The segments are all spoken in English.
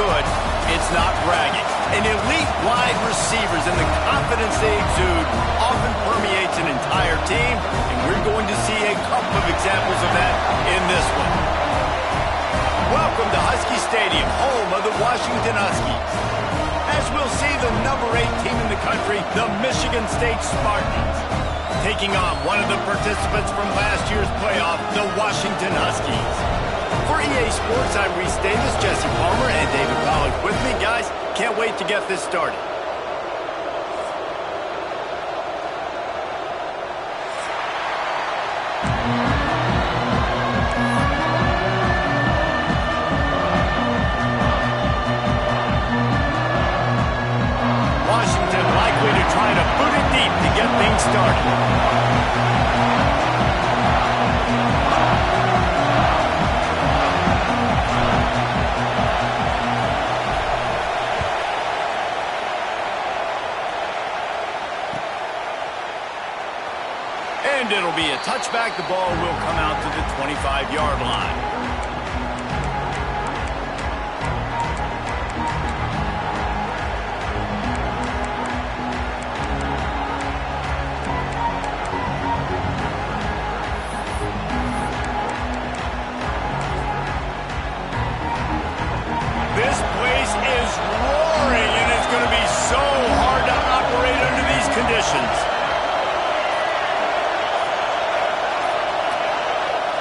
good, it's not bragging. And elite wide receivers and the confidence they exude often permeates an entire team, and we're going to see a couple of examples of that in this one. Welcome to Husky Stadium, home of the Washington Huskies. As we'll see, the number 8 team in the country, the Michigan State Spartans, taking on one of the participants from last year's playoff, the Washington Huskies. For EA Sports, I'm Reese Davis, Jesse Palmer, and David Pollack with me. Guys, can't wait to get this started. Washington likely to try to boot it deep to get things started. And it'll be a touchback. The ball will come out to the 25-yard line. This place is roaring, and it's going to be so hard to operate under these conditions.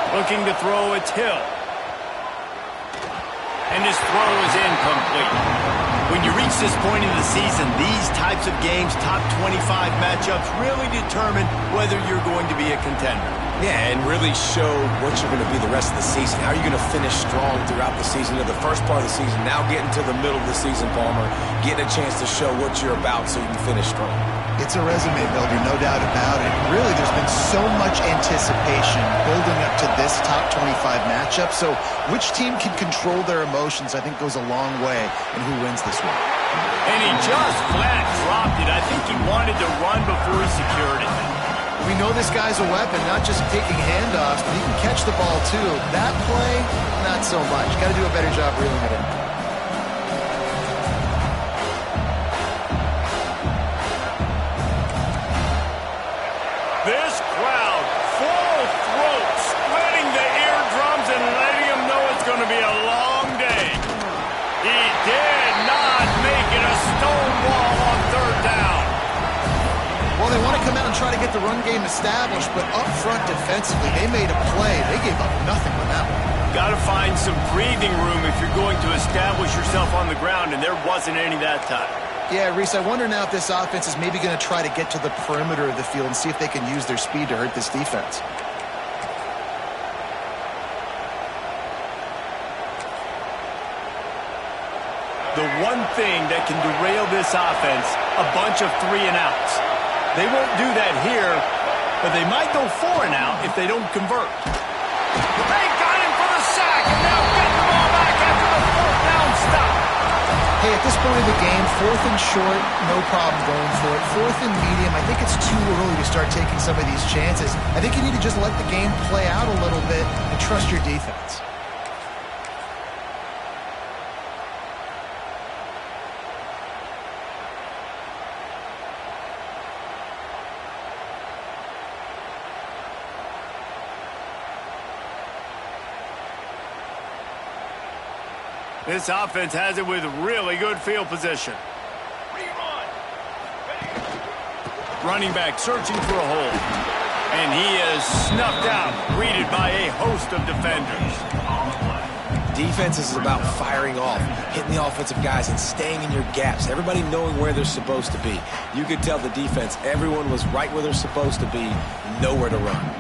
Looking to throw, it's Hill. And his throw is incomplete. When you reach this point in the season, these types of games, top 25 matchups, really determine whether you're going to be a contender. Yeah, and really show what you're going to be the rest of the season. How are you going to finish strong throughout the season, to the first part of the season, now getting to the middle of the season, Palmer, getting a chance to show what you're about so you can finish strong. It's a resume builder, no doubt about it. Really, there's been so much anticipation building up to this top 25 matchup. So which team can control their emotions, I think, goes a long way in who wins this one. And he just flat dropped it. I think he wanted to run before he secured it. We know this guy's a weapon, not just taking handoffs, but he can catch the ball too. That play, not so much. Got to do a better job reeling it in. This crowd, full throat, splitting the eardrums and letting them know it's going to be a long day. He did not make it a stonewall on third down. Well, they want to come out and try to get the run game established, but up front defensively, they made a play. They gave up nothing on that one. Got to find some breathing room if you're going to establish yourself on the ground, and there wasn't any that time. Yeah, Reese, I wonder now if this offense is maybe going to try to get to the perimeter of the field and see if they can use their speed to hurt this defense. The one thing that can derail this offense, a bunch of 3-and-outs. They won't do that here, but they might go 4-and-out if they don't convert. They got him for the sack, and now getting the ball back after the 4th-down stop. Hey, at this point in the game, 4th and short, no problem going for it. 4th and medium, I think it's too early to start taking some of these chances. I think you need to just let the game play out a little bit and trust your defense. This offense has it with really good field position. Running back searching for a hole. And he is snuffed out, greeted by a host of defenders. Defense is about firing off, hitting the offensive guys, and staying in your gaps. Everybody knowing where they're supposed to be. You could tell the defense, everyone was right where they're supposed to be, nowhere to run.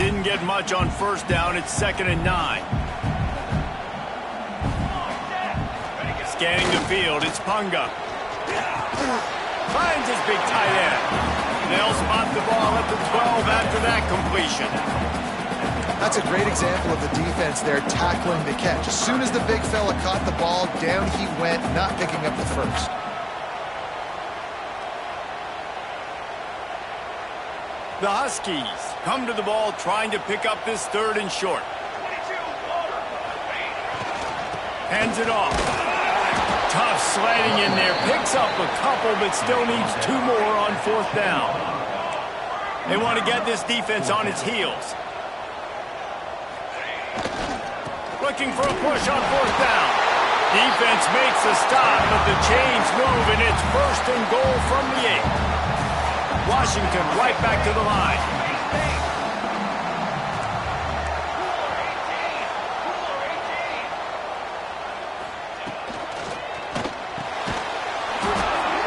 Didn't get much on 1st down. It's 2nd and 9. Scanning the field, it's Punga. Finds his big tight end. They'll spot the ball at the 12 after that completion. That's a great example of the defense there tackling the catch. As soon as the big fella caught the ball, down he went, not picking up the first. The Huskies come to the ball trying to pick up this 3rd and short. Hands it off. Tough sliding in there. Picks up a couple, but still needs 2 more on 4th down. They want to get this defense on its heels. Looking for a push on 4th down. Defense makes a stop, but the chains move, and it's 1st and goal from the 8. Washington right back to the line.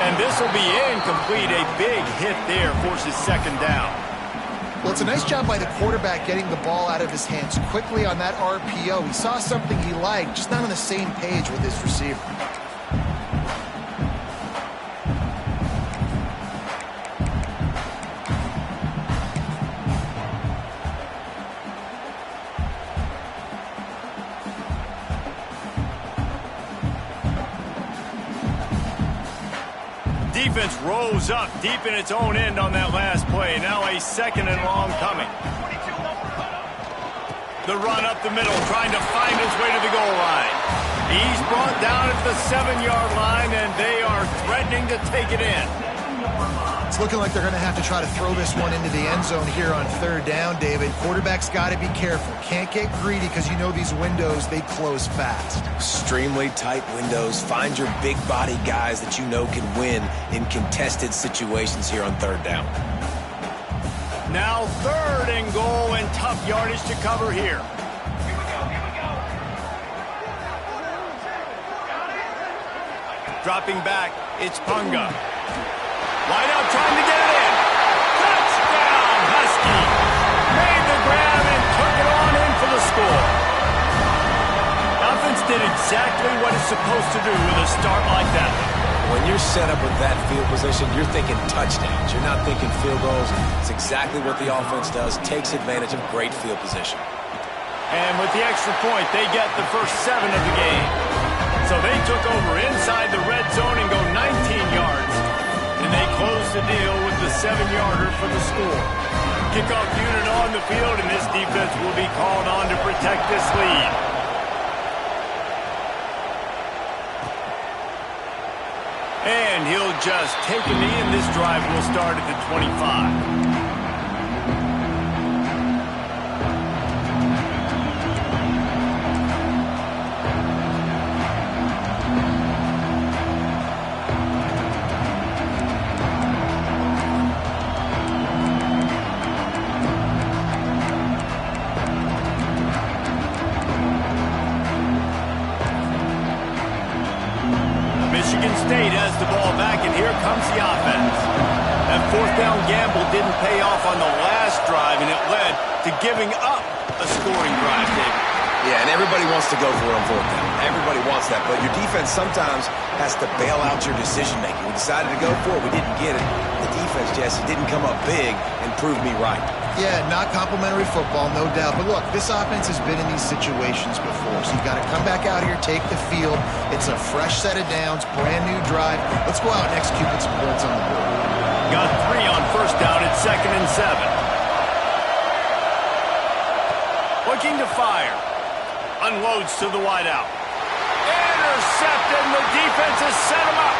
And this will be incomplete. A big hit there forces 2nd down. Well, it's a nice job by the quarterback getting the ball out of his hands quickly on that RPO. He saw something he liked, just not on the same page with his receiver. Defense rose up deep in its own end on that last play. Now a 2nd and long coming. The run up the middle, trying to find his way to the goal line. He's brought down at the 7-yard line, and they are threatening to take it in. It's looking like they're going to have to try to throw this one into the end zone here on 3rd down, David. Quarterback's got to be careful. Can't get greedy because you know these windows, they close fast. Extremely tight windows. Find your big body guys that you know can win in contested situations here on 3rd down. Now 3rd and goal, and tough yardage to cover here. Dropping back, it's Punga. Wide out, trying to get it in. Touchdown, Husky. Made the grab and took it on in for the score. Offense did exactly what it's supposed to do with a start like that. When you're set up with that field position, you're thinking touchdowns. You're not thinking field goals. It's exactly what the offense does. Takes advantage of great field position. And with the extra point, they get the first 7 of the game. So they took over inside the red zone and go 19 yards. And they close the deal with the 7-yarder for the score. Kickoff unit on the field, and this defense will be called on to protect this lead. And he'll just take a knee, and this drive will start at the 25. State has the ball back, and here comes the offense. That 4th down gamble didn't pay off on the last drive, and it led to giving up a scoring drive, David. Yeah, and everybody wants to go for it on 4th down. Everybody wants that, but your defense sometimes has to bail out your decision-making. We decided to go for it. We didn't get it. The defense, Jesse, didn't come up big and prove me right. Yeah, not complimentary football, no doubt. But look, this offense has been in these situations before, so you've got to come back out here, take the field. It's a fresh set of downs, brand new drive. Let's go out and execute with some points on the board. Got 3 on 1st down at 2nd and 7. Looking to fire. Unloads to the wideout. Intercepted, and the defense has set him up.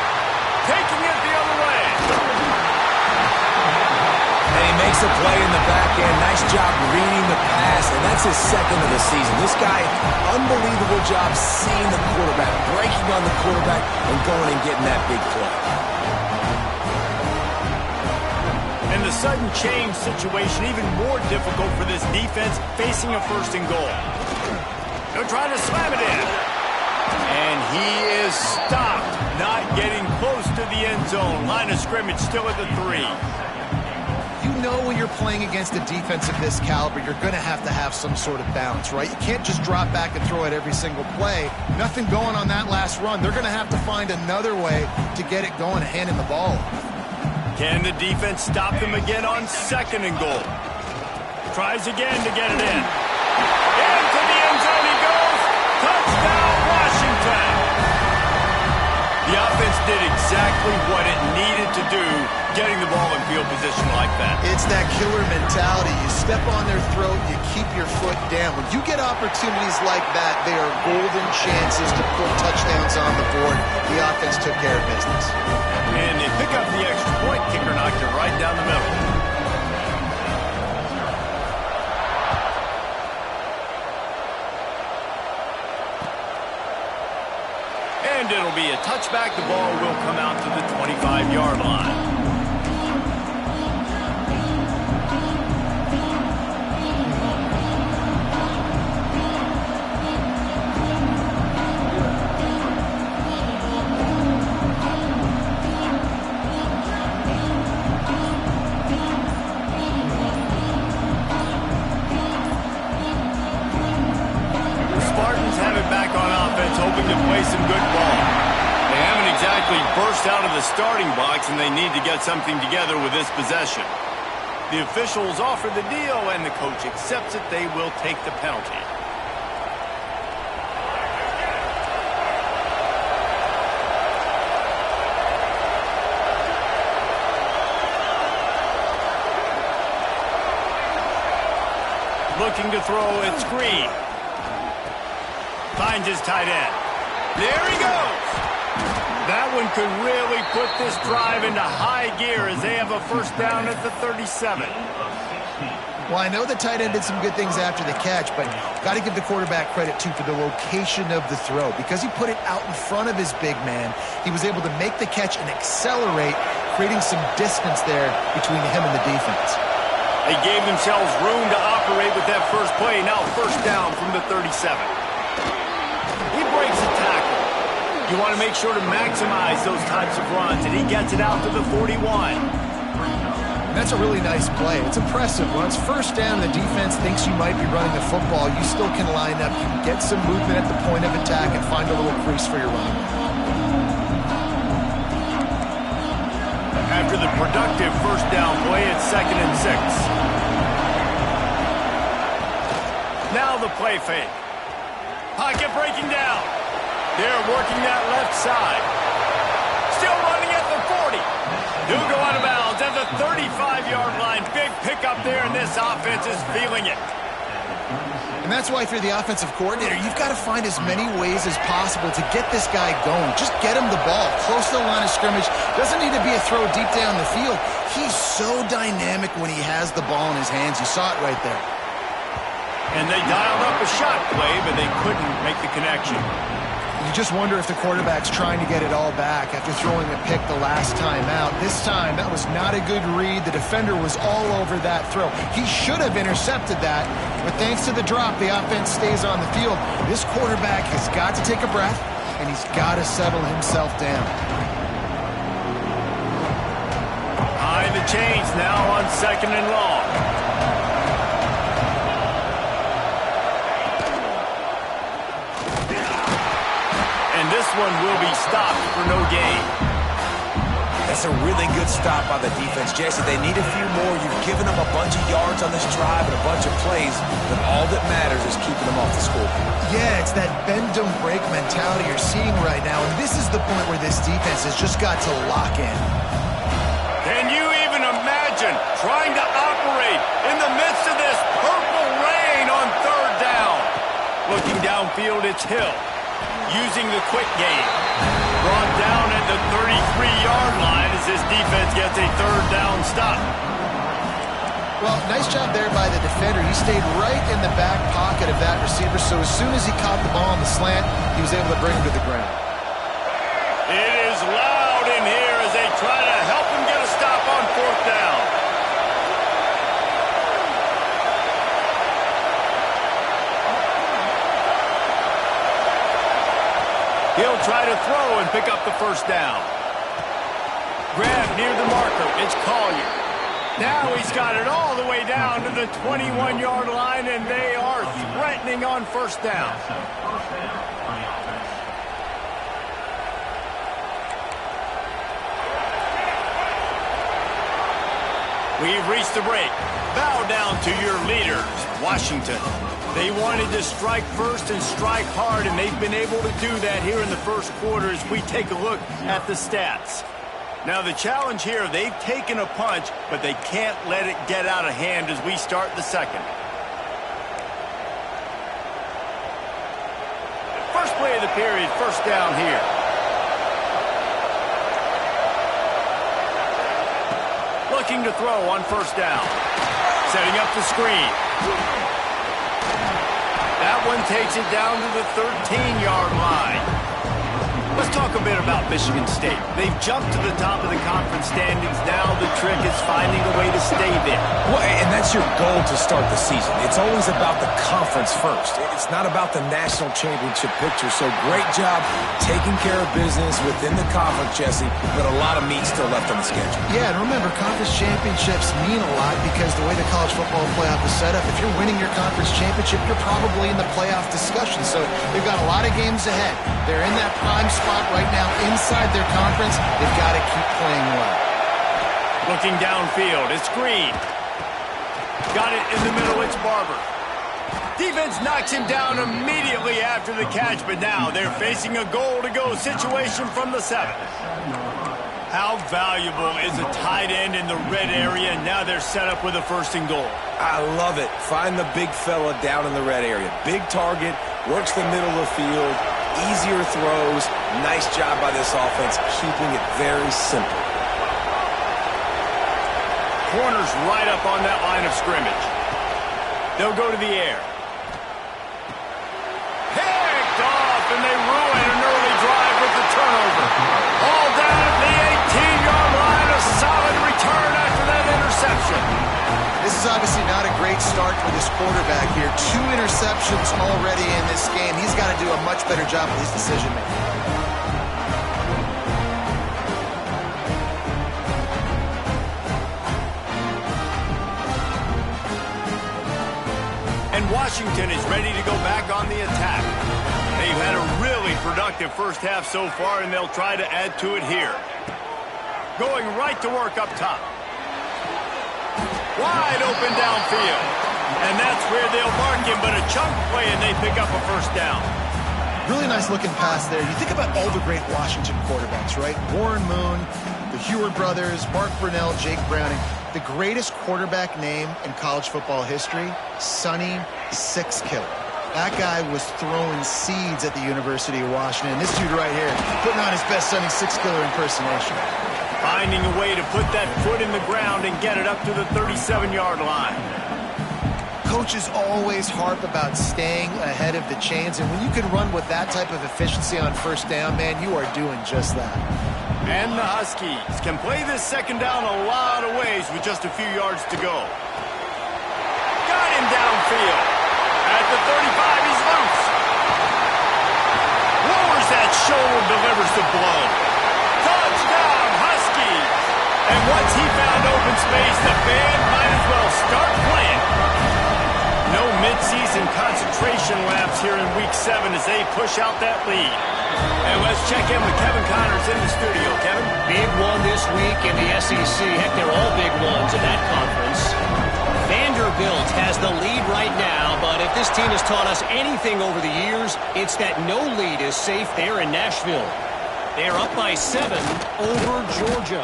Taking it the other way. And he makes a play in the back end. Nice job reading the pass, and that's his 2nd of the season. This guy, unbelievable job seeing the quarterback, breaking on the quarterback, and going and getting that big play. And the sudden change situation even more difficult for this defense facing a 1st and goal. They're trying to slam it in. And he is stopped, not getting close to the end zone. Line of scrimmage still at the 3. You know when you're playing against a defense of this caliber, you're going to have some sort of balance, right? You can't just drop back and throw it every single play. Nothing going on that last run. They're going to have to find another way to get it going, handing the ball. Can the defense stop them again on 2nd and goal? Tries again to get it in. Into the end zone he goes. Touchdown, Washington. The The offense did exactly what it needed to do, getting the ball in field position like that. It's that killer mentality. You step on their throat, you keep your foot down. When you get opportunities like that, they are golden chances to put touchdowns on the board. The offense took care of business. And they pick up the extra point. Kicker knocked it right down the middle. And it'll be a touchback. The ball will come out to the 25-yard line. Hoping to play some good ball. They haven't exactly burst out of the starting box, and they need to get something together with this possession. The officials offer the deal, and the coach accepts it. They will take the penalty. Looking to throw, it's Green. Finds his tight end. There he goes. That one could really put this drive into high gear as they have a first down at the 37. Well, I know the tight end did some good things after the catch, but got to give the quarterback credit, too, for the location of the throw. Because he put it out in front of his big man, he was able to make the catch and accelerate, creating some distance there between him and the defense. They gave themselves room to operate with that first play. Now first down from the 37. He breaks a tackle. You want to make sure to maximize those types of runs, and he gets it out to the 41. And that's a really nice play. It's impressive. Once first down, the defense thinks you might be running the football. You still can line up. You can get some movement at the point of attack and find a little crease for your running. After the productive first down play, it's 2nd and 6. Now the play fake. Pocket breaking down. They're working that left side. Still running at the 40. He'll go out of bounds at the 35-yard line. Big pickup there, and this offense is feeling it. And that's why, if you're the offensive coordinator, you've got to find as many ways as possible to get this guy going. Just get him the ball close to the line of scrimmage. Doesn't need to be a throw deep down the field. He's so dynamic when he has the ball in his hands. You saw it right there. And they dialed up a shot play, but they couldn't make the connection. You just wonder if the quarterback's trying to get it all back after throwing a pick the last time out. This time, that was not a good read. The defender was all over that throw. He should have intercepted that, but thanks to the drop, the offense stays on the field. This quarterback has got to take a breath, and he's got to settle himself down. High the chains now on 2nd and long. This one will be stopped for no gain. That's a really good stop by the defense, Jesse. They need a few more. You've given them a bunch of yards on this drive and a bunch of plays, but all that matters is keeping them off the scoreboard. Yeah, it's that bend don't break mentality you're seeing right now, and this is the point where this defense has just got to lock in. Can you even imagine trying to operate in the midst of this purple rain on 3rd down? Looking downfield, it's Hill. Using the quick game. Brought down at the 33-yard line as this defense gets a 3rd down stop. Well, nice job there by the defender. He stayed right in the back pocket of that receiver, so as soon as he caught the ball on the slant, he was able to bring him to the ground. It is loud in here as they try to help him get a stop on 4th down. He'll try to throw and pick up the first down. Grab near the marker. It's Collier. Now he's got it all the way down to the 21-yard line, and they are threatening on 1st down. We've reached the break. Bow down to your leaders, Washington. They wanted to strike first and strike hard, and they've been able to do that here in the first quarter as we take a look at the stats. Now the challenge here, they've taken a punch, but they can't let it get out of hand as we start the second. First play of the period, first down here. Looking to throw on first down. Setting up the screen. That one takes it down to the 13-yard line. Let's talk a bit about Michigan State. They've jumped to the top of the conference standings. Now the trick is finding a way to stay there. Well, and that's your goal to start the season. It's always about the conference first. It's not about the national championship picture. So great job taking care of business within the conference, Jesse, but a lot of meat still left on the schedule. Yeah, and remember, conference championships mean a lot because the way the college football playoff is set up, if you're winning your conference championship, you're probably in the playoff discussion. So they've got a lot of games ahead. They're in that prime spot right now inside their conference. They've got to keep playing well. Looking downfield, it's Green. Got it in the middle, it's Barber. Defense knocks him down immediately after the catch, but now they're facing a goal-to-go situation from the 7. How valuable is a tight end in the red area, and now they're set up with a first and goal. I love it. Find the big fella down in the red area. Big target, works the middle of the field, easier throws. Nice job by this offense, keeping it very simple. Corners right up on that line of scrimmage. They'll go to the air. Picked off, and they ruin an early drive with the turnover. All down at the 18-yard line. A solid return after that interception. This is obviously not a great start for this quarterback here. 2 interceptions already in this game. He's got to do a much better job with his decision-making. And Washington is ready to go back on the attack. They've had a really productive first half so far, and they'll try to add to it here. Going right to work up top. Wide open downfield. And that's where they'll mark him, but a chunk play, and they pick up a first down. Really nice looking pass there. You think about all the great Washington quarterbacks, right? Warren Moon, the Heward brothers, Mark Brunell, Jake Browning. The greatest quarterback name in college football history, Sonny Sixkiller. That guy was throwing seeds at the University of Washington. This dude right here, putting on his best Sonny Sixkiller impersonation. Finding a way to put that foot in the ground and get it up to the 37-yard line. Coaches always harp about staying ahead of the chains, and when you can run with that type of efficiency on first down, man, you are doing just that. And the Huskies can play this second down a lot of ways with just a few yards to go. Got him downfield. At the 35, he's loose. Lowers that shoulder, delivers the blow. Touchdown, Huskies. And once he found open space, the band might as well start playing. No midseason concentration laps here in Week 7 as they push out that lead. And let's check in with Kevin Connors in the studio. Kevin? Big one this week in the SEC. Heck, they're all big ones in that conference. Vanderbilt has the lead right now, but if this team has taught us anything over the years, it's that no lead is safe there in Nashville. They're up by 7 over Georgia.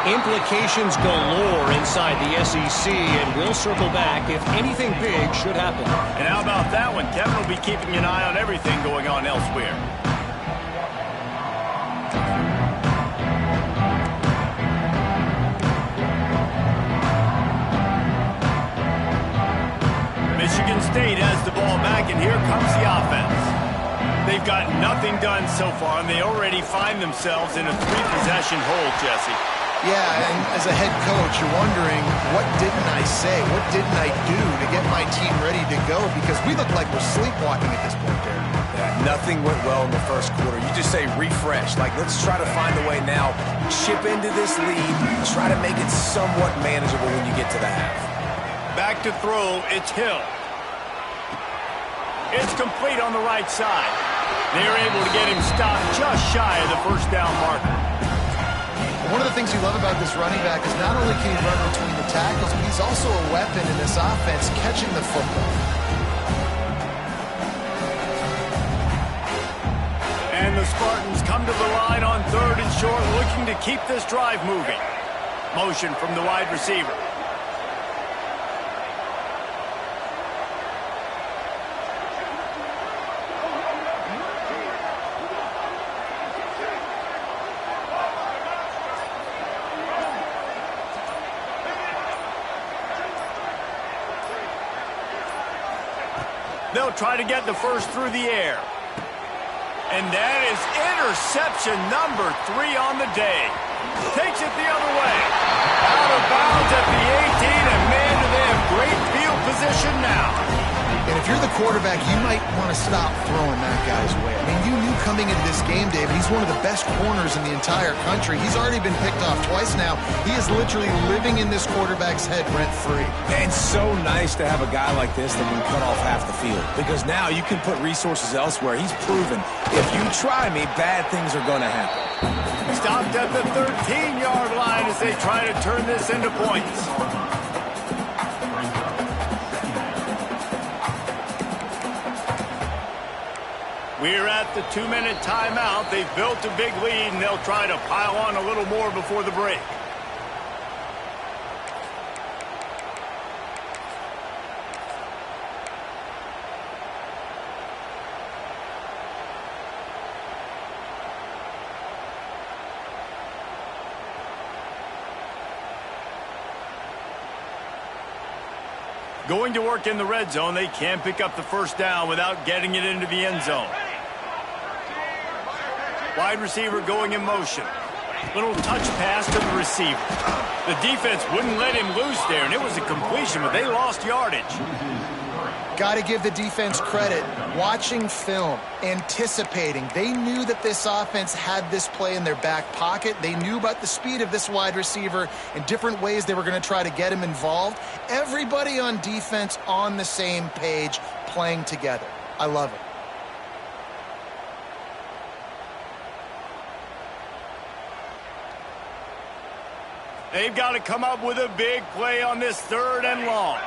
Implications galore inside the SEC, and we'll circle back if anything big should happen. And how about that one? Kevin will be keeping an eye on everything going on elsewhere. Michigan State has the ball back, and here comes the offense. They've got nothing done so far, and they already find themselves in a 3-possession hole, Jesse. Yeah, and as a head coach, you're wondering, what didn't I say? What didn't I do to get my team ready to go? Because we look like we're sleepwalking at this point, Derek. Yeah, nothing went well in the first quarter. You just say refresh. Like, let's try to find a way now. Chip into this lead. Try to make it somewhat manageable when you get to the half. Back to throw, it's Hill. It's complete on the right side. They're able to get him stopped just shy of the first down marker. One of the things you love about this running back is not only can he run between the tackles, but he's also a weapon in this offense catching the football. And the Spartans come to the line on 3rd and short, looking to keep this drive moving. Motion from the wide receiver. They'll try to get the first through the air. And that is interception number 3 on the day. Takes it the other way. Out of bounds at the 18, and man, do they have great field position now. And if you're the quarterback, you might want to stop throwing that guy's way. I mean, you knew coming into this game, David, he's one of the best corners in the entire country. He's already been picked off twice now. He is literally living in this quarterback's head rent-free. It's so nice to have a guy like this that can cut off half the field, because now you can put resources elsewhere. He's proven, if you try me, bad things are going to happen. Stopped at the 13-yard line as they try to turn this into points. We're at the 2-minute timeout. They've built a big lead, and they'll try to pile on a little more before the break. Going to work in the red zone, they can't pick up the first down without getting it into the end zone. Wide receiver going in motion. Little touch pass to the receiver. The defense wouldn't let him loose there, and it was a completion, but they lost yardage. Got to give the defense credit. Watching film, anticipating. They knew that this offense had this play in their back pocket. They knew about the speed of this wide receiver and different ways they were going to try to get him involved. Everybody on defense on the same page, playing together. I love it. They've got to come up with a big play on this 3rd and long.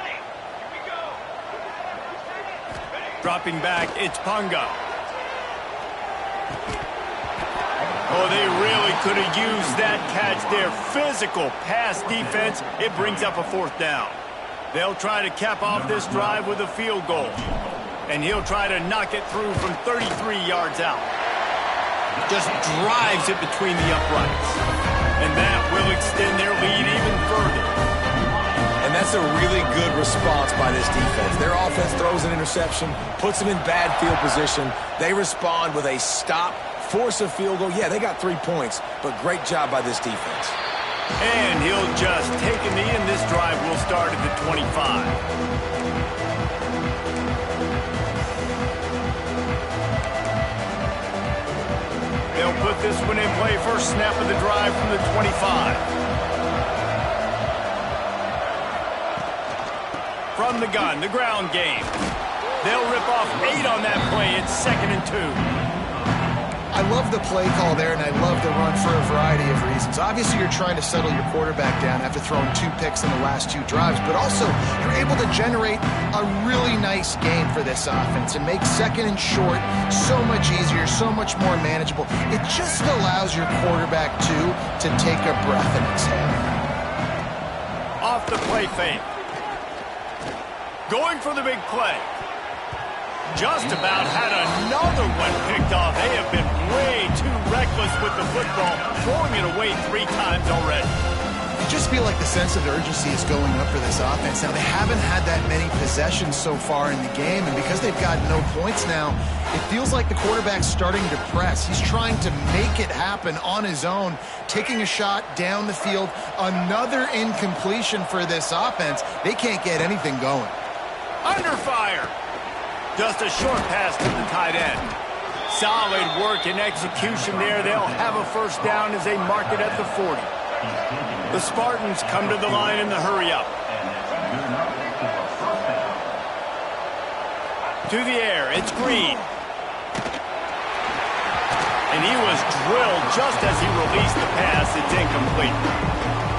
Dropping back, it's Punga. Oh, they really could have used that catch there. Physical pass defense. It brings up a 4th down. They'll try to cap off this drive with a field goal. And he'll try to knock it through from 33 yards out. Just drives it between the uprights. And that will extend their lead even further. And that's a really good response by this defense. Their offense throws an interception, puts them in bad field position. They respond with a stop, force a field goal. Yeah, they got 3 points, but great job by this defense. And he'll just take a knee, and this drive will start at the 25. They'll put this one in play. First snap of the drive from the 25. From the gun, the ground game. They'll rip off 8 on that play. It's 2nd and 2. I love the play call there, and I love the run for a variety of reasons. Obviously, you're trying to settle your quarterback down after throwing 2 picks in the last 2 drives, but also you're able to generate a really nice game for this offense and make 2nd and short so much easier, so much more manageable. It just allows your quarterback, too, to take a breath and exhale. Off the play fake. Going for the big play. Just about had another one picked off. They have been way too reckless with the football, throwing it away 3 times already. You just feel like the sense of urgency is going up for this offense. Now, they haven't had that many possessions so far in the game, and because they've got no points now, it feels like the quarterback's starting to press. He's trying to make it happen on his own, taking a shot down the field. Another incompletion for this offense. They can't get anything going. Under fire. Just a short pass to the tight end. Solid work and execution there. They'll have a first down as they mark it at the 40. The Spartans come to the line in the hurry-up. To the air, it's Green. And he was drilled just as he released the pass. It's incomplete.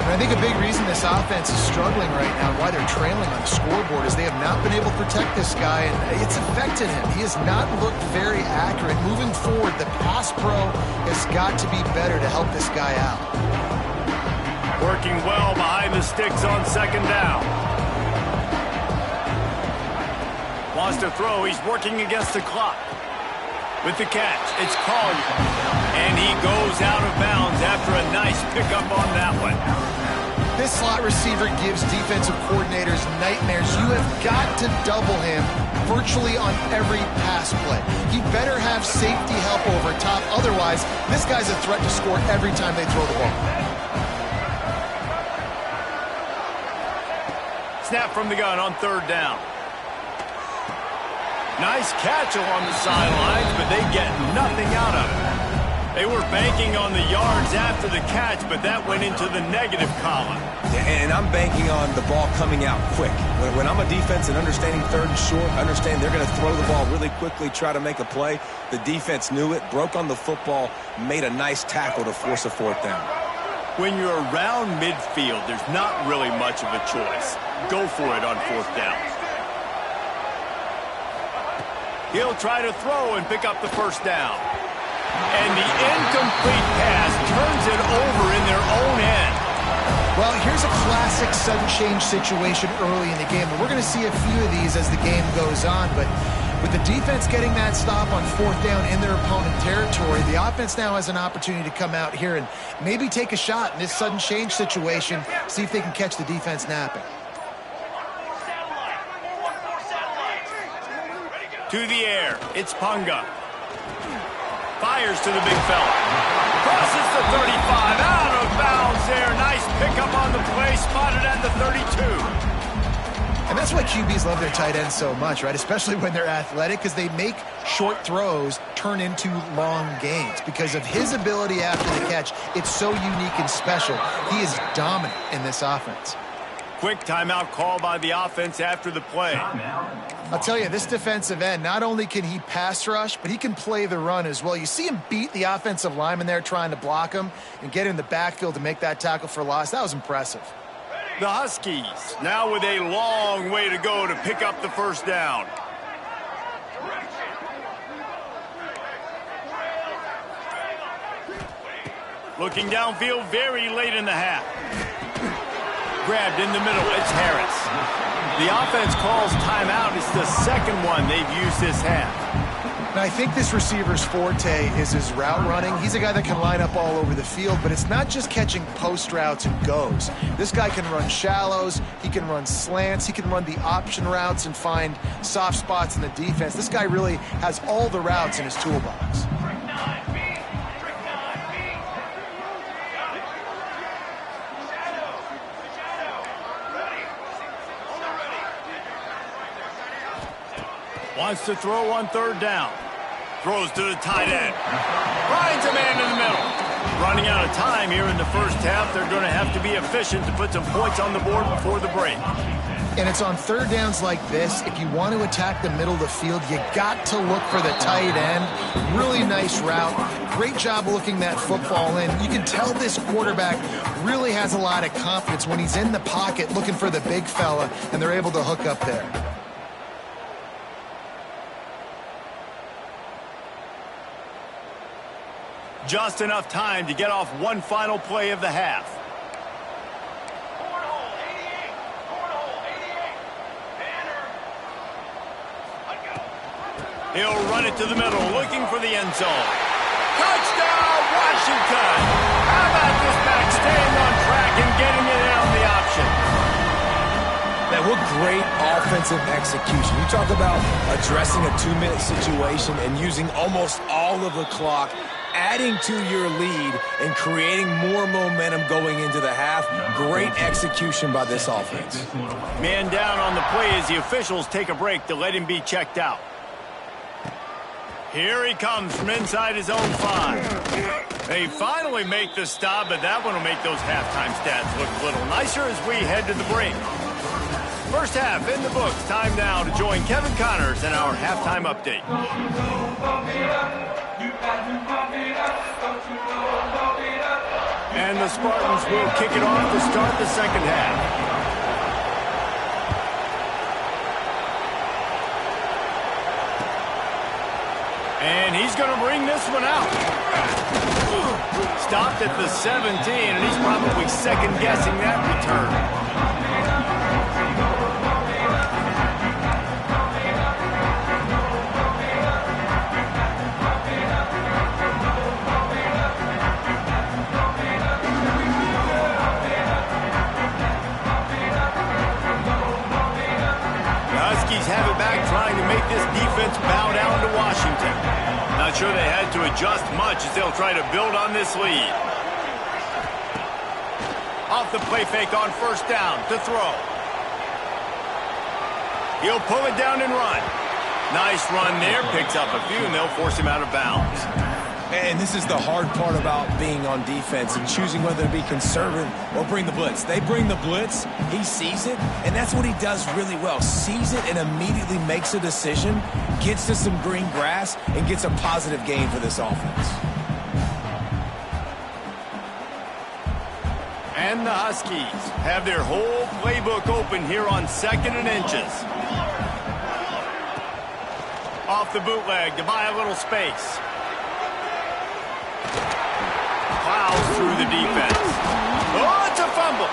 And I think a big reason this offense is struggling right now and why they're trailing on the scoreboard is they have not been able to protect this guy, and it's affected him. He has not looked very accurate. Moving forward, the pass pro has got to be better to help this guy out. Working well behind the sticks on second down. Wants to throw. He's working against the clock. With the catch, it's Collier. And he goes out of bounds after a nice pickup on that one. This slot receiver gives defensive coordinators nightmares. You have got to double him virtually on every pass play. He better have safety help over top. Otherwise, this guy's a threat to score every time they throw the ball. Snap from the gun on third down. Nice catch along the sidelines, but they get nothing out of it. They were banking on the yards after the catch, but that went into the negative column. And I'm banking on the ball coming out quick. When I'm a defense and understanding third and short, understand they're going to throw the ball really quickly, try to make a play. The defense knew it, broke on the football, made a nice tackle to force a fourth down. When you're around midfield, there's not really much of a choice. Go for it on fourth down. He'll try to throw and pick up the first down. And the incomplete pass turns it over in their own end. Well, here's a classic sudden change situation early in the game. And we're going to see a few of these as the game goes on. But with the defense getting that stop on fourth down in their opponent territory, the offense now has an opportunity to come out here and maybe take a shot in this sudden change situation, see if they can catch the defense napping. To the air, it's Punga. Fires to the big fella. Crosses the 35, out of bounds there. Nice pickup on the play, spotted at the 32. And that's why QBs love their tight ends so much, right? Especially when they're athletic, because they make short throws turn into long gains. Because of his ability after the catch, it's so unique and special. He is dominant in this offense. Quick timeout call by the offense after the play. I'll tell you, this defensive end, not only can he pass rush, but he can play the run as well. You see him beat the offensive lineman there trying to block him and get in the backfield to make that tackle for loss. That was impressive. The Huskies now with a long way to go to pick up the first down. Looking downfield very late in the half. Grabbed in the middle, it's Harris. The offense calls timeout. It's the second one they've used this half. Now, I think this receiver's forte is his route running. He's a guy that can line up all over the field, but it's not just catching post routes and goes. This guy can run shallows, he can run slants, he can run the option routes and find soft spots in the defense. This guy really has all the routes in his toolbox. Wants to throw on third down. Throws to the tight end. Finds a man in the middle. Running out of time here in the first half. They're going to have to be efficient to put some points on the board before the break. And it's on third downs like this. If you want to attack the middle of the field, you got to look for the tight end. Really nice route. Great job looking that football in. You can tell this quarterback really has a lot of confidence when he's in the pocket looking for the big fella, and they're able to hook up there. Just enough time to get off one final play of the half. He'll run it to the middle, looking for the end zone. Touchdown, Washington! How about this back staying on track and getting it in on the option? Man, what great offensive execution. You talk about addressing a 2-minute situation and using almost all of the clock, adding to your lead and creating more momentum going into the half. Great execution by this offense. Man down on the play as the officials take a break to let him be checked out. Here he comes from inside his own 5. They finally make the stop, but that one will make those halftime stats look a little nicer as we head to the break. First half in the books. Time now to join Kevin Connors in our halftime update. And the Spartans will kick it off to start the second half. And he's going to bring this one out. Stopped at the 17, and he's probably second-guessing that return. Have it back, trying to make this defense bow down to Washington. Not sure they had to adjust much as they'll try to build on this lead. Off the play fake on first down to throw. He'll pull it down and run. Nice run there, picks up a few, and they'll force him out of bounds. And this is the hard part about being on defense and choosing whether to be conservative or bring the blitz. They bring the blitz, he sees it, and that's what he does really well. Sees it and immediately makes a decision, gets to some green grass, and gets a positive gain for this offense. And the Huskies have their whole playbook open here on 2nd and inches. Off the bootleg to buy a little space. Plows through the defense. Oh, it's a fumble.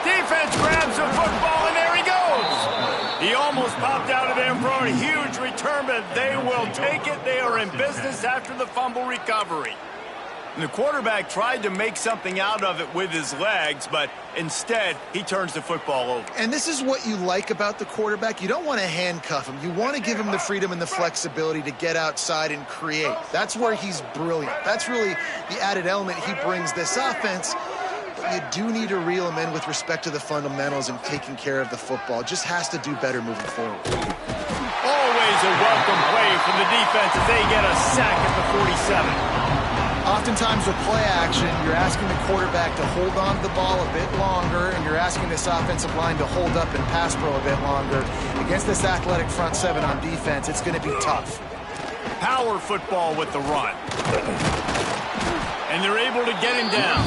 Defense grabs the football, and there he goes. He almost popped out of there for a huge return, but they will take it. They are in business after the fumble recovery. And the quarterback tried to make something out of it with his legs, but instead, he turns the football over. And this is what you like about the quarterback. You don't want to handcuff him. You want to give him the freedom and the flexibility to get outside and create. That's where he's brilliant. That's really the added element he brings this offense. But you do need to reel him in with respect to the fundamentals and taking care of the football. Just has to do better moving forward. Always a welcome play from the defense as they get a sack at the 47. Oftentimes with play action, you're asking the quarterback to hold on to the ball a bit longer, and you're asking this offensive line to hold up and pass pro a bit longer. Against this athletic front seven on defense, it's going to be tough. Power football with the run. And they're able to get him down.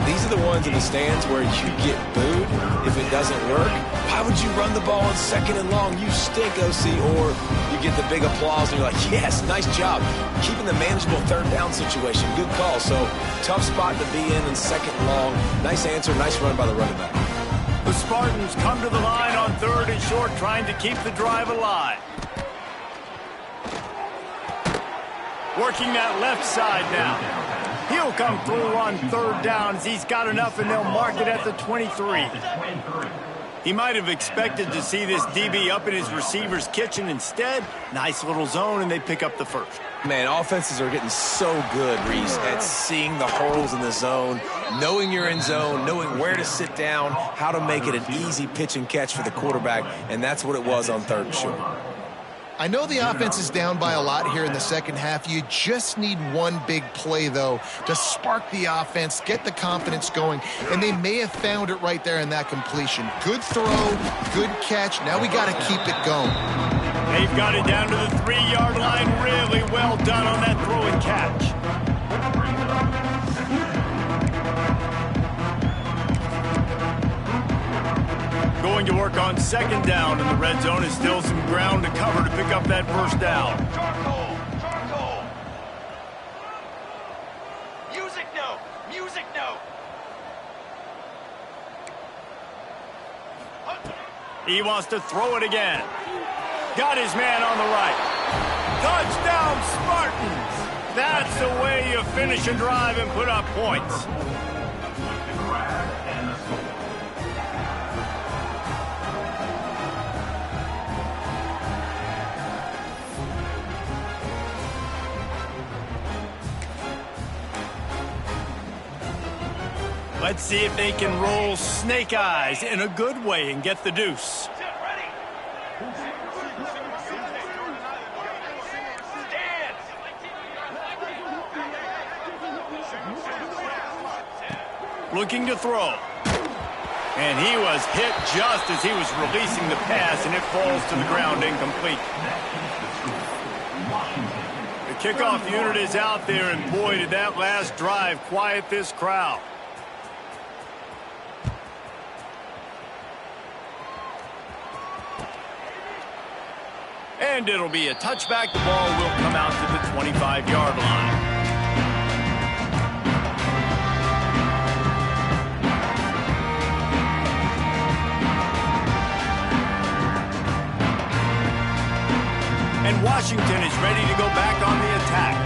These are the ones in the stands where you get booed if it doesn't work. Why would you run the ball on 2nd and long? You stink, OC. Or you get the big applause and you're like, yes, nice job. Keeping the manageable 3rd down situation. Good call. So tough spot to be in 2nd and long. Nice answer, nice run by the running back. The Spartans come to the line on 3rd and short, trying to keep the drive alive. Working that left side now. He'll come through on 3rd down as he's got enough, and they'll mark it at the 23. He might have expected to see this DB up in his receiver's kitchen. Instead, nice little zone, and they pick up the first. Man, offenses are getting so good, Reese, at seeing the holes in the zone, knowing you're in zone, knowing where to sit down, how to make it an easy pitch and catch for the quarterback, and that's what it was on 3rd and short. I know the offense is down by a lot here in the second half. You just need one big play, though, to spark the offense, get the confidence going, and they may have found it right there in that completion. Good throw, good catch. Now we got to keep it going. They've got it down to the 3-yard line. Really well done on that throw and catch. Going to work on 2nd down, and the red zone is still some ground to cover to pick up that first down. Charcoal. Music note. He wants to throw it again. Got his man on the right. Touchdown, Spartans! That's the way you finish a drive and put up points. Let's see if they can roll snake eyes in a good way and get the deuce. Looking to throw. And he was hit just as he was releasing the pass, and it falls to the ground incomplete. The kickoff unit is out there, and boy, did that last drive quiet this crowd. And it'll be a touchback. The ball will come out to the 25-yard line. And Washington is ready to go back on the attack.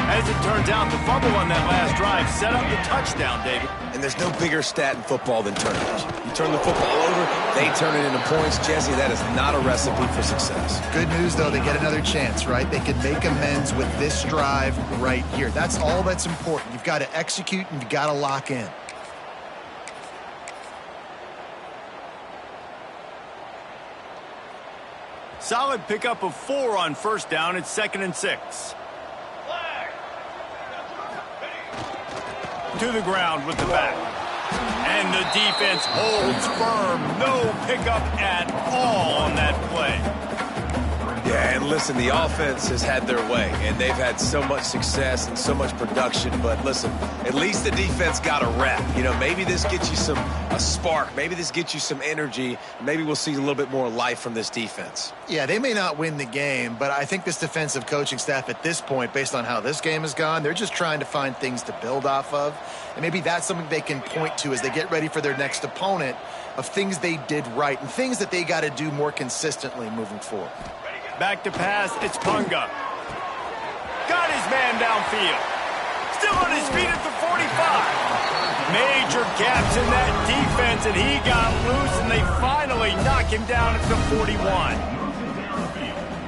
As it turns out, the fumble on that last drive set up the touchdown, David. And there's no bigger stat in football than turnovers. You turn the football over, they turn it into points. Jesse, that is not a recipe for success. Good news, though, they get another chance, right? They can make amends with this drive right here. That's all that's important. You've got to execute and you've got to lock in. Solid pickup of 4 on first down. It's 2nd and 6. To the ground with the back. And the defense holds firm. No pickup at all on that play. Yeah, and listen, the offense has had their way, and they've had so much success and so much production. But listen, at least the defense got a rep. You know, maybe this gets you a spark. Maybe this gets you some energy. Maybe we'll see a little bit more life from this defense. Yeah, they may not win the game, but I think this defensive coaching staff at this point, based on how this game has gone, they're just trying to find things to build off of. And maybe that's something they can point to as they get ready for their next opponent, of things they did right and things that they got to do more consistently moving forward. Back to pass, it's Punga. Got his man downfield. Still on his feet at the 45. Major gaps in that defense, and he got loose, and they finally knock him down at the 41.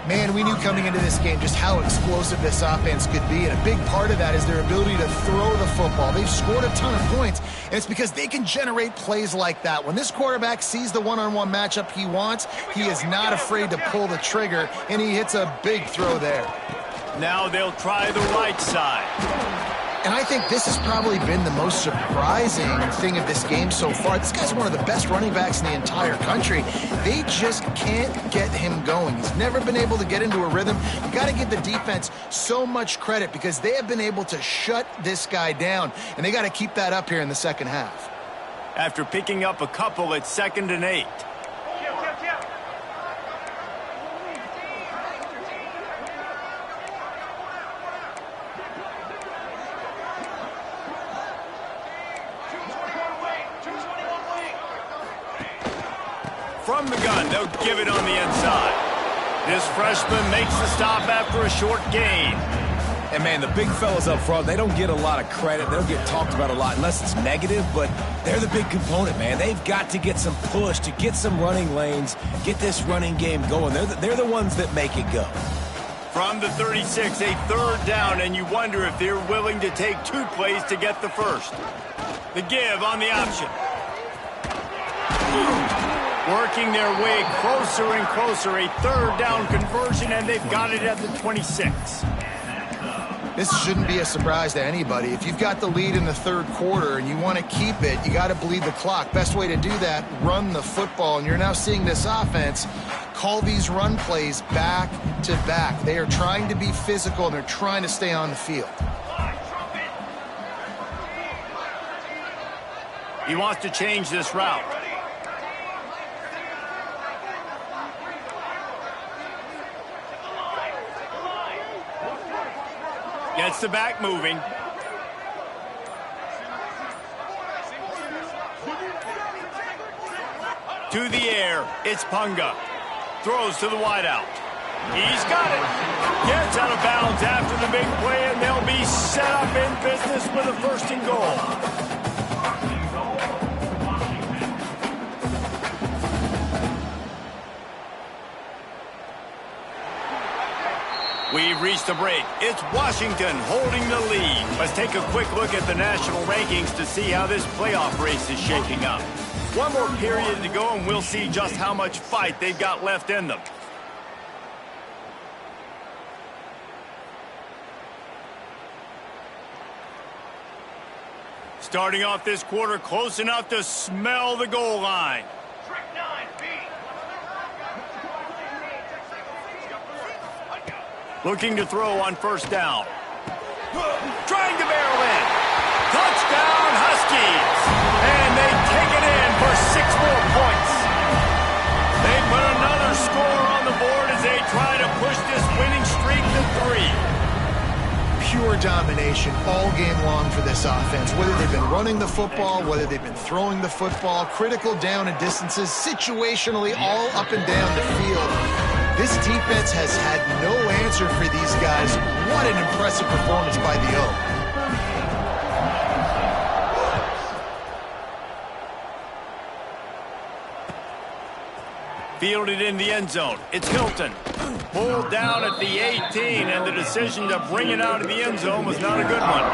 Man, we knew coming into this game just how explosive this offense could be, and a big part of that is their ability to throw the football. They've scored a ton of points, and it's because they can generate plays like that. When this quarterback sees the one-on-one matchup he wants, he is not afraid to pull the trigger, and he hits a big throw there. Now they'll try the right side. And I think this has probably been the most surprising thing of this game so far. This guy's one of the best running backs in the entire country. They just can't get him going. He's never been able to get into a rhythm. You got to give the defense so much credit because they have been able to shut this guy down, and they got to keep that up here in the second half. After picking up a couple, it's 2nd and 8. From the gun, they'll give it on the inside. This freshman makes the stop after a short gain. And, man, the big fellas up front, they don't get a lot of credit. They don't get talked about a lot unless it's negative, but they're the big component, man. They've got to get some push to get some running lanes, get this running game going. They're the ones that make it go. From the 36, a 3rd down, and you wonder if they're willing to take 2 plays to get the first. The give on the option. Working their way closer and closer, a 3rd down conversion, and they've got it at the 26. This shouldn't be a surprise to anybody. If you've got the lead in the 3rd quarter and you want to keep it, you got to bleed the clock. Best way to do that, run the football. And you're now seeing this offense call these run plays back to back. They are trying to be physical, and they're trying to stay on the field. He wants to change this route. Gets the back moving. To the air, it's Punga. Throws to the wideout. He's got it. Gets out of bounds after the big play, and they'll be set up in business with a 1st and goal. We've reached the break. It's Washington holding the lead. Let's take a quick look at the national rankings to see how this playoff race is shaping up. One more period to go, and we'll see just how much fight they've got left in them. Starting off this quarter close enough to smell the goal line. Trick 9, B. Looking to throw on first down. Trying to barrel in. Touchdown, Huskies. And they take it in for 6 more points. They put another score on the board as they try to push this winning streak to 3. Pure domination all game long for this offense. Whether they've been running the football, whether they've been throwing the football, critical down and distances, situationally all up and down the field. This defense has had no answer for these guys. What an impressive performance by the O. Fielded in the end zone. It's Hilton. Pulled down at the 18, and the decision to bring it out of the end zone was not a good one.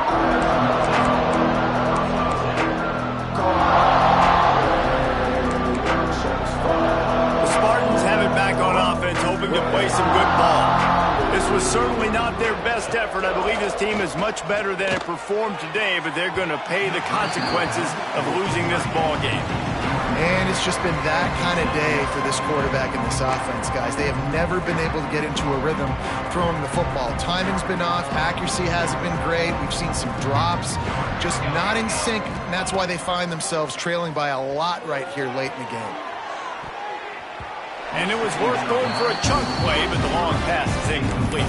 The Spartans have it back on offense, hoping to play some good ball. This was certainly not their best effort. I believe this team is much better than it performed today, but they're going to pay the consequences of losing this ball game. And it's just been that kind of day for this quarterback and this offense, guys. They have never been able to get into a rhythm throwing the football. Timing's been off. Accuracy hasn't been great. We've seen some drops, just not in sync. And that's why they find themselves trailing by a lot right here late in the game. And it was worth going for a chunk play, but the long pass is incomplete.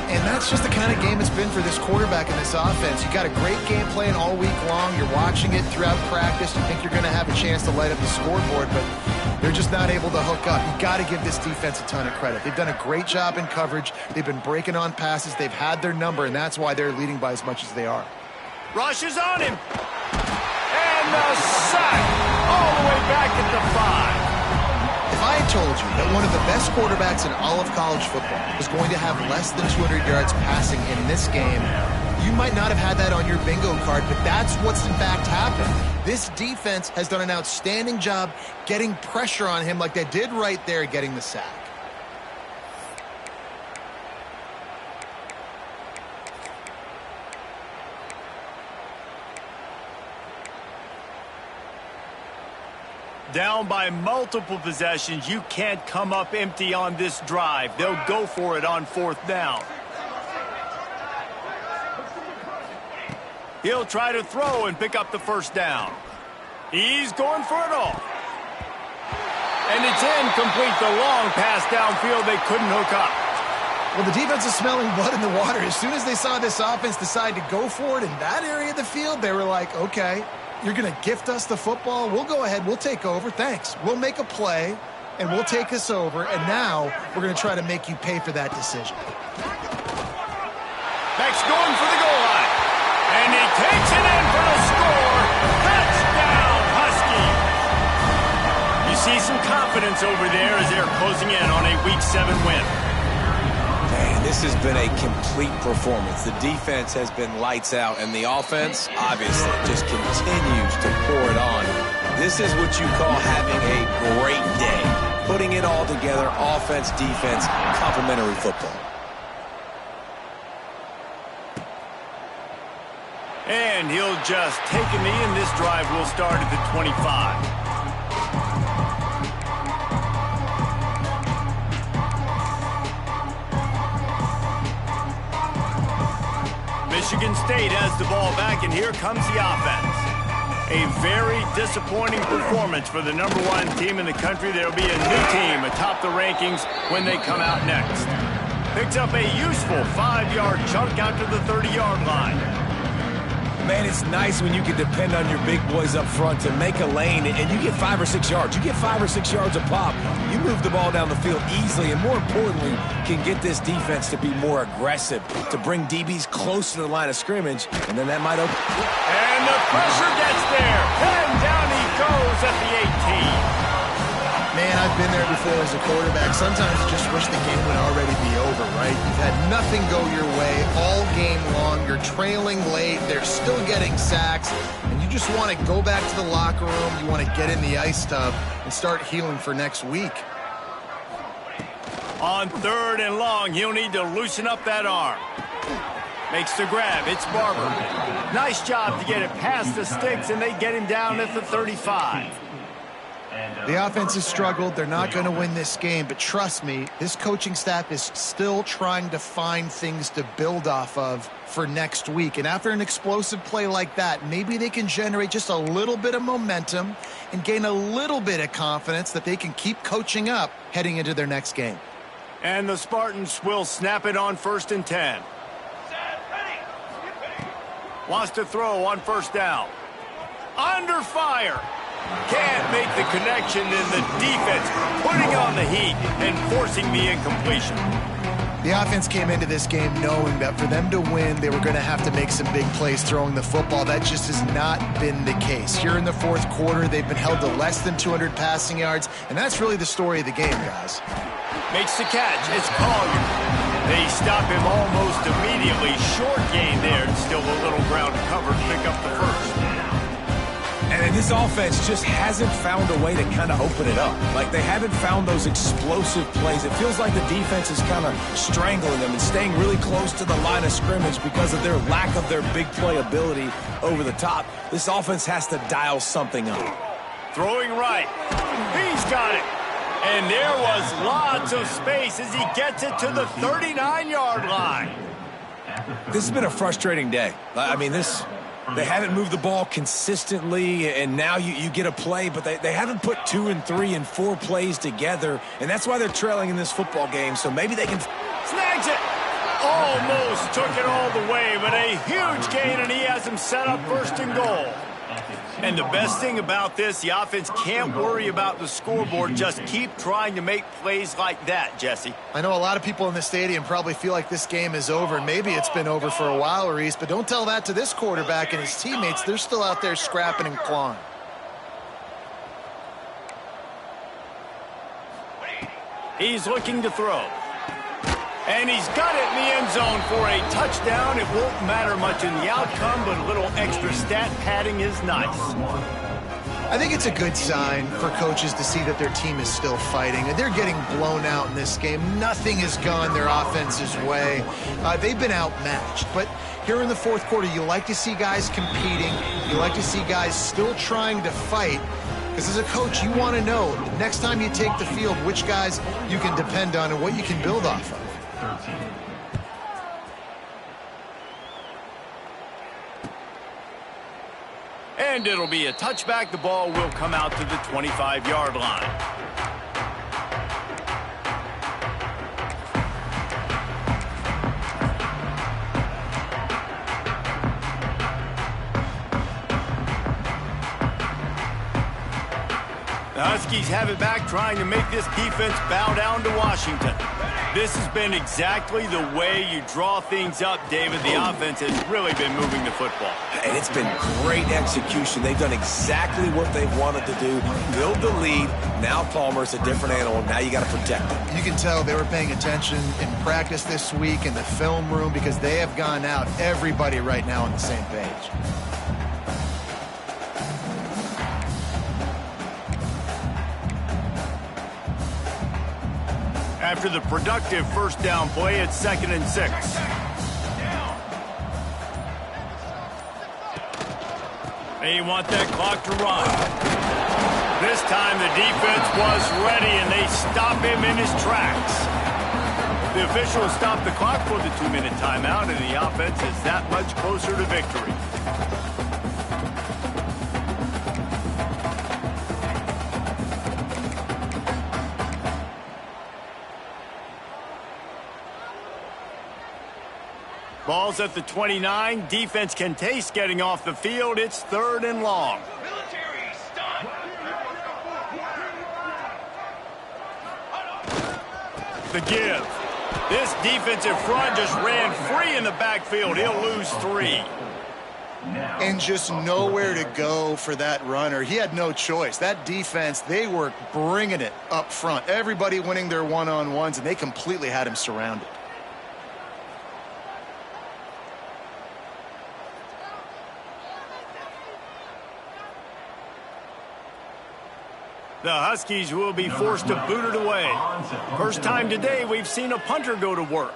And that's just the kind of game it's been for this quarterback and this offense. You got a great game plan all week long. You're watching it throughout practice. You think you're going to have a chance to light up the scoreboard, but they're just not able to hook up. You got to give this defense a ton of credit. They've done a great job in coverage. They've been breaking on passes. They've had their number, and that's why they're leading by as much as they are. Rush is on him. And the sack all the way back at the 5. If I had told you that one of the best quarterbacks in all of college football was going to have less than 200 yards passing in this game, you might not have had that on your bingo card, but that's what's in fact happened. This defense has done an outstanding job getting pressure on him like they did right there getting the sack. Down by multiple possessions, you can't come up empty on this drive. They'll go for it on fourth down. He'll try to throw and pick up the first down. He's going for it all. And it's incomplete. The long pass downfield, they couldn't hook up. Well, the defense is smelling blood in the water. As soon as they saw this offense decide to go for it in that area of the field, they were like, okay, you're going to gift us the football? We'll go ahead. We'll take over. Thanks. We'll make a play, and we'll take us over. And now we're going to try to make you pay for that decision. Beck's going for the goal line. And he takes it in for the score. Touchdown, Huskies. You see some confidence over there as they're closing in on a Week 7 win. Man, this has been a complete performance. The defense has been lights out, and the offense, obviously, just continues to pour it on. This is what you call having a great day. Putting it all together, offense, defense, complementary football. And he'll just take a knee, and this drive will start at the 25. Michigan State has the ball back, and here comes the offense. A very disappointing performance for the #1 team in the country. There'll be a new team atop the rankings when they come out next. Picks up a useful 5-yard chunk out to the 30-yard line. Man, it's nice when you can depend on your big boys up front to make a lane, and you get 5 or 6 yards. You get 5 or 6 yards a pop. You move the ball down the field easily, and more importantly, can get this defense to be more aggressive, to bring DBs close to the line of scrimmage, and then that might open. And the pressure gets there. And down he goes at the 18. Man, I've been there before as a quarterback. Sometimes you just wish the game would already be over, right? You've had nothing go your way all game long. You're trailing late. They're still getting sacks. And you just want to go back to the locker room. You want to get in the ice tub and start healing for next week. On 3rd and long, he'll need to loosen up that arm. Makes the grab. It's Barber. Nice job to get it past the sticks, and they get him down at the 35. And The offense has struggled. They're not going to win this game, but trust me, this coaching staff is still trying to find things to build off of for next week. And after an explosive play like that, maybe they can generate just a little bit of momentum and gain a little bit of confidence that they can keep coaching up heading into their next game. And the Spartans will snap it on 1st and 10. Set, ready. Wants to throw on 1st down. Under fire. Can't make the connection, and the defense putting on the heat and forcing the incompletion. The offense came into this game knowing that for them to win, they were going to have to make some big plays throwing the football. That just has not been the case. Here in the 4th quarter, they've been held to less than 200 passing yards, and that's really the story of the game, guys. Makes the catch. It's Collier. They stop him almost immediately. Short gain there. Still a little ground to cover to pick up the first. And this offense just hasn't found a way to kind of open it up. Like, they haven't found those explosive plays. It feels like the defense is kind of strangling them and staying really close to the line of scrimmage because of their lack of their big play ability over the top. This offense has to dial something up. Throwing right. He's got it. And there was lots of space as he gets it to the 39-yard line. This has been a frustrating day. I mean, they haven't moved the ball consistently, and now you get a play, but they haven't put 2 and 3 and 4 plays together, and that's why they're trailing in this football game, so maybe they can... Snags it! Almost took it all the way, but a huge gain, and he has him set up 1st and goal. And the best thing about this, the offense can't worry about the scoreboard. Just keep trying to make plays like that, Jesse. I know a lot of people in the stadium probably feel like this game is over. Maybe it's been over for a while, Reese, but don't tell that to this quarterback and his teammates. They're still out there scrapping and clawing. He's looking to throw. And he's got it in the end zone for a touchdown. It won't matter much in the outcome, but a little extra stat padding is nice. I think it's a good sign for coaches to see that their team is still fighting. They're getting blown out in this game. Nothing has gone their offense's way. They've been outmatched. But here in the 4th quarter, you like to see guys competing. You like to see guys still trying to fight. Because as a coach, you want to know next time you take the field which guys you can depend on and what you can build off of. And it'll be a touchback. The ball will come out to the 25-yard line. The Huskies have it back, trying to make this defense bow down to Washington. This has been exactly the way you draw things up, David. The offense has really been moving the football. And it's been great execution. They've done exactly what they've wanted to do. Build the lead. Now Palmer's a different animal. Now you got to protect him. You can tell they were paying attention in practice this week in the film room because they have gone out, everybody right now on the same page. After the productive 1st down play, it's 2nd and 6. They want that clock to run. This time the defense was ready, and they stop him in his tracks. The officials stop the clock for the 2-minute timeout, and the offense is that much closer to victory. Ball's at the 29. Defense can taste getting off the field. It's 3rd and long. Military, stun. The give. This defensive front just ran free in the backfield. He'll lose 3. And just nowhere to go for that runner. He had no choice. That defense, they were bringing it up front. Everybody winning their one-on-ones, and they completely had him surrounded. The Huskies will be forced to boot it away. First time today we've seen a punter go to work.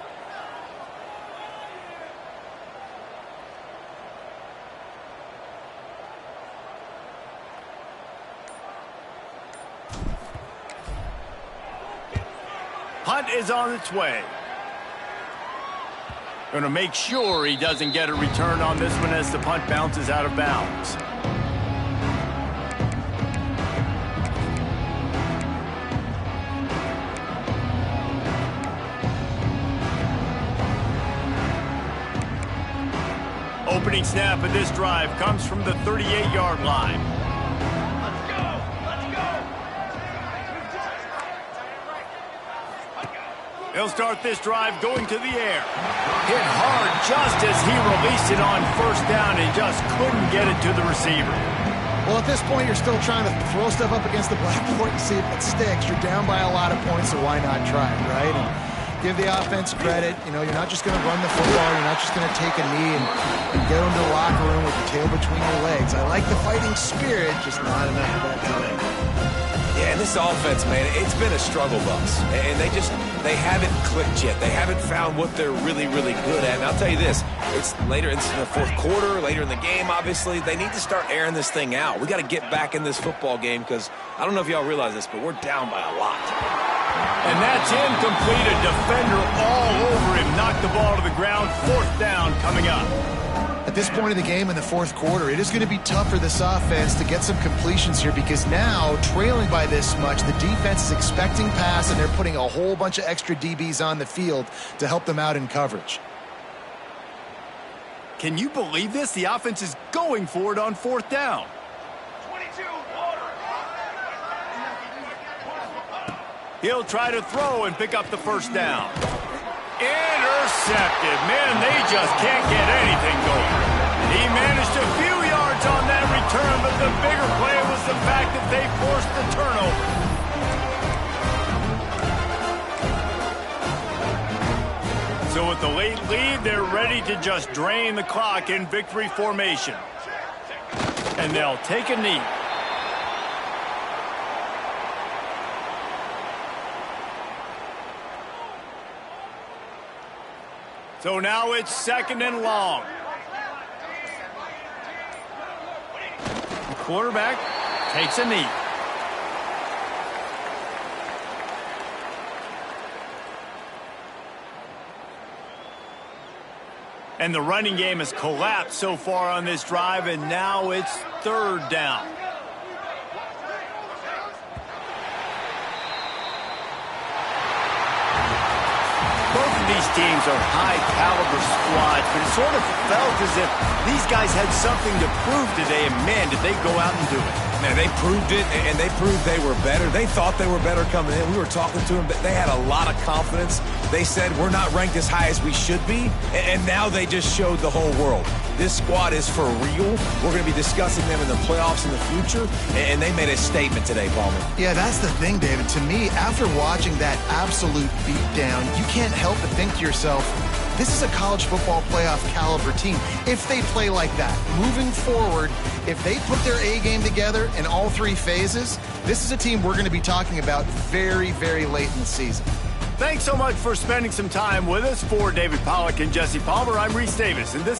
is on its way. Going to make sure he doesn't get a return on this one as the punt bounces out of bounds. Opening snap of this drive comes from the 38-yard line. Let's go! Let's go! He'll start this drive going to the air. Hit hard just as he released it on first down and just couldn't get it to the receiver. Well, at this point, you're still trying to throw stuff up against the blackboard and see if it sticks. You're down by a lot of points, so why not try it, right? And give the offense credit. You know, you're not just going to run the football. You're not just going to take a knee and go into the locker room with your tail between your legs. I like the fighting spirit, just not enough of that today. Yeah, and this offense, man, it's been a struggle bus. And they haven't clicked yet. They haven't found what they're really, really good at. And I'll tell you this, it's later in the fourth quarter, later in the game, obviously. They need to start airing this thing out. We got to get back in this football game because I don't know if y'all realize this, but we're down by a lot. And that's incomplete. A defender all over him. Knocked the ball to the ground. Fourth down coming up. At this point of the game in the fourth quarter, it is going to be tough for this offense to get some completions here because now, trailing by this much, the defense is expecting pass and they're putting a whole bunch of extra DBs on the field to help them out in coverage. Can you believe this? The offense is going for it on fourth down. 22, water! He'll try to throw and pick up the first down. Intercepted. Man, they just can't get anything going. He managed a few yards on that return, but the bigger play was the fact that they forced the turnover. So with the late lead, they're ready to just drain the clock in victory formation. And they'll take a knee. So now it's second and long. The quarterback takes a knee. And the running game has collapsed so far on this drive, and now it's third down. These teams are high-caliber squads, but it sort of felt as if these guys had something to prove today, and man, did they go out and do it. Man, they proved it, and they proved they were better. They thought they were better coming in. We were talking to them, but they had a lot of confidence. They said, we're not ranked as high as we should be, and now they just showed the whole world. This squad is for real. We're going to be discussing them in the playoffs in the future, and they made a statement today, Palmer. Yeah, that's the thing, David. To me, after watching that absolute beatdown, you can't help but think to yourself, this is a college football playoff caliber team. If they play like that, moving forward, if they put their A game together in all three phases, this is a team we're going to be talking about very, very late in the season. Thanks so much for spending some time with us. For David Pollack and Jesse Palmer, I'm Reese Davis, and this